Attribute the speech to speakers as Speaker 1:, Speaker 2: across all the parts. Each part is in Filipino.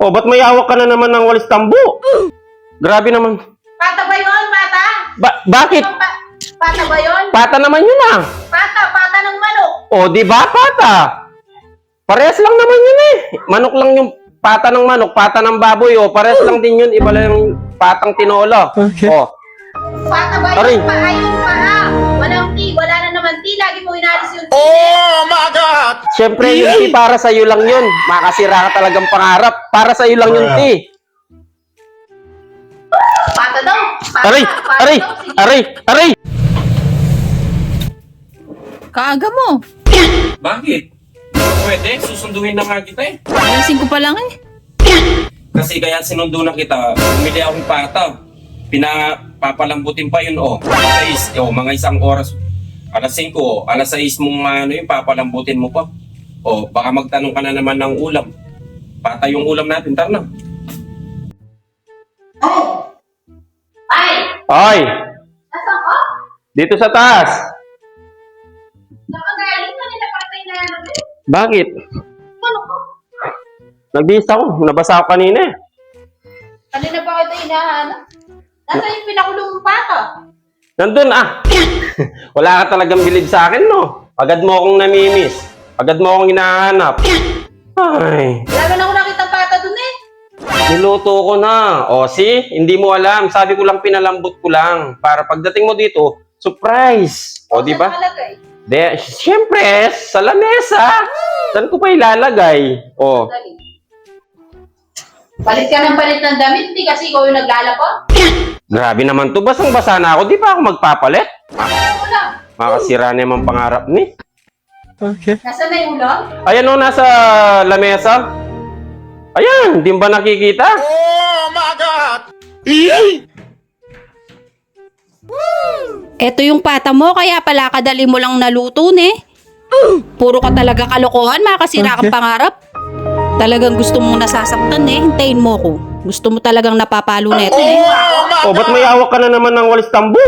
Speaker 1: O, ba't may hawak ka na naman ng walis tambo? Grabe naman.
Speaker 2: Pata ba yun? Pata?
Speaker 1: Bakit?
Speaker 2: Pata ba yun?
Speaker 1: Pata naman yun ah.
Speaker 2: Pata ng manok.
Speaker 1: O, di ba pata? Parehas lang naman yun eh. Manok lang yung pata ng manok, pata ng baboy. O, parehas lang din yun. Iba lang yung patang tinola.
Speaker 3: Okay.
Speaker 1: O,
Speaker 2: Pata ba
Speaker 1: Aray.
Speaker 2: yun? Ayun pa ah. Walang tea. Wala na naman tea. Lagi mo inalis yung tea.
Speaker 3: Oh my God!
Speaker 1: syempre yung tea para sa'yo lang yun. Makasira ka talagang pangarap. Para sa'yo lang yung tea.
Speaker 2: Pata daw. Pata.
Speaker 1: Aray!
Speaker 2: Pata
Speaker 1: Aray!
Speaker 2: daw. Sige.
Speaker 1: Aray! Aray!
Speaker 4: Kaaga mo.
Speaker 5: Bakit? Pwede, susunduin na nga kita eh.
Speaker 4: Alasing ko pa lang eh.
Speaker 5: Kasi kaya sinundo na kita, bumili akong pata. Pinapapalambutin pa yun, Alas 6, mga isang oras. Alas 5, alas 6 mong ano yun, papalambutin mo pa. Baka magtanong ka na naman ng ulam. Pata yung ulam natin, tara na.
Speaker 2: Ay!
Speaker 1: Ay!
Speaker 2: Nasaan ka?
Speaker 1: Dito sa taas.
Speaker 2: Nakagaling ka nila patay na yan.
Speaker 1: Bakit?
Speaker 2: Ano ko?
Speaker 1: Nagbihis ako. Nabasa ako kanina eh.
Speaker 2: Kanina pa kita hinahanap. Nasaan yung pinakulong mong pata?
Speaker 1: Nandun ah. Wala ka talagang bilib sa akin, no? Agad mo akong namimiss. Agad mo akong hinahanap. Ay,
Speaker 2: Wala na ako nakita pata dun eh.
Speaker 1: niluto ko na. O, see? Hindi mo alam. Sabi ko lang, pinalambot ko lang. Para pagdating mo dito, surprise. O, di ba?
Speaker 2: Saan nakalagay?
Speaker 1: Siyempre, sa lamesa. Saan ko pa ilalagay? O,
Speaker 2: Dali. Palit ka ng palit ng damit, di kasi ikaw yung naglalako.
Speaker 1: grabe naman to. Basang-basa na ako. Di pa ako magpapalit?
Speaker 2: Wala.
Speaker 1: Makasira na yung pangarap ni.
Speaker 3: Okay.
Speaker 2: Nasaan na yung ulam?
Speaker 1: Ayan o, nasa lamesa. Ayan, di ba nakikita?
Speaker 3: Oh my God!
Speaker 4: Eto yung pata mo, kaya pala kadali mo lang naluto, ne? Puro ka talaga kalokohan, makasira kang pangarap. Talagang gusto mong nasasaktan, eh. Hintayin mo ko. Gusto mo talagang napapalo neto, eh.
Speaker 1: O, ba't may hawak ka na naman ng walis tambo?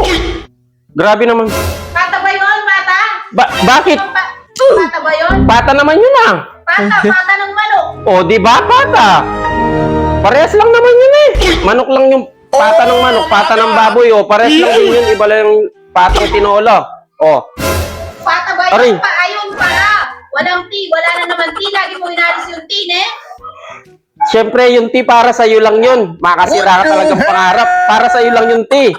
Speaker 1: Grabe naman.
Speaker 2: Pata ba yun? Pata?
Speaker 1: Bakit?
Speaker 2: Pata ba yun?
Speaker 1: Pata naman yun ah.
Speaker 2: Pata ng manok.
Speaker 1: O, di ba pata? Parehas lang naman yun eh. Manok lang yung pata ng manok, pata ng baboy. O, parehas lang din yun. Iba lang yung patang tinola. O,
Speaker 2: Pata ba
Speaker 1: Aray.
Speaker 2: yun? Ayun pa ah. Walang tea. Wala na naman tea. Lagi mo inalis yung tea, eh.
Speaker 1: syempre yung tea para sa'yo lang yun. Makasira ka talagang pangarap. Para sa'yo lang yung tea.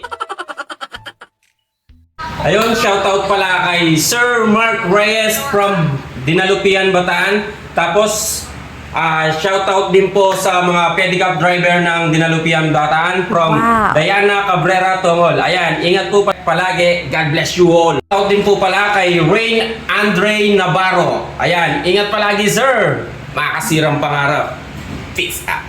Speaker 5: Ayun, shoutout pala kay Sir Mark Reyes from Dinalupian, Bataan. Tapos, shoutout din po sa mga pedicab driver ng Dinalupian, Bataan from Diana Cabrera, Tongol. Ayan, ingat po palagi. God bless you all. Shoutout din po pala kay Rain Andre Navarro. Ayan, ingat palagi sir. Makasirang pangarap. Peace out.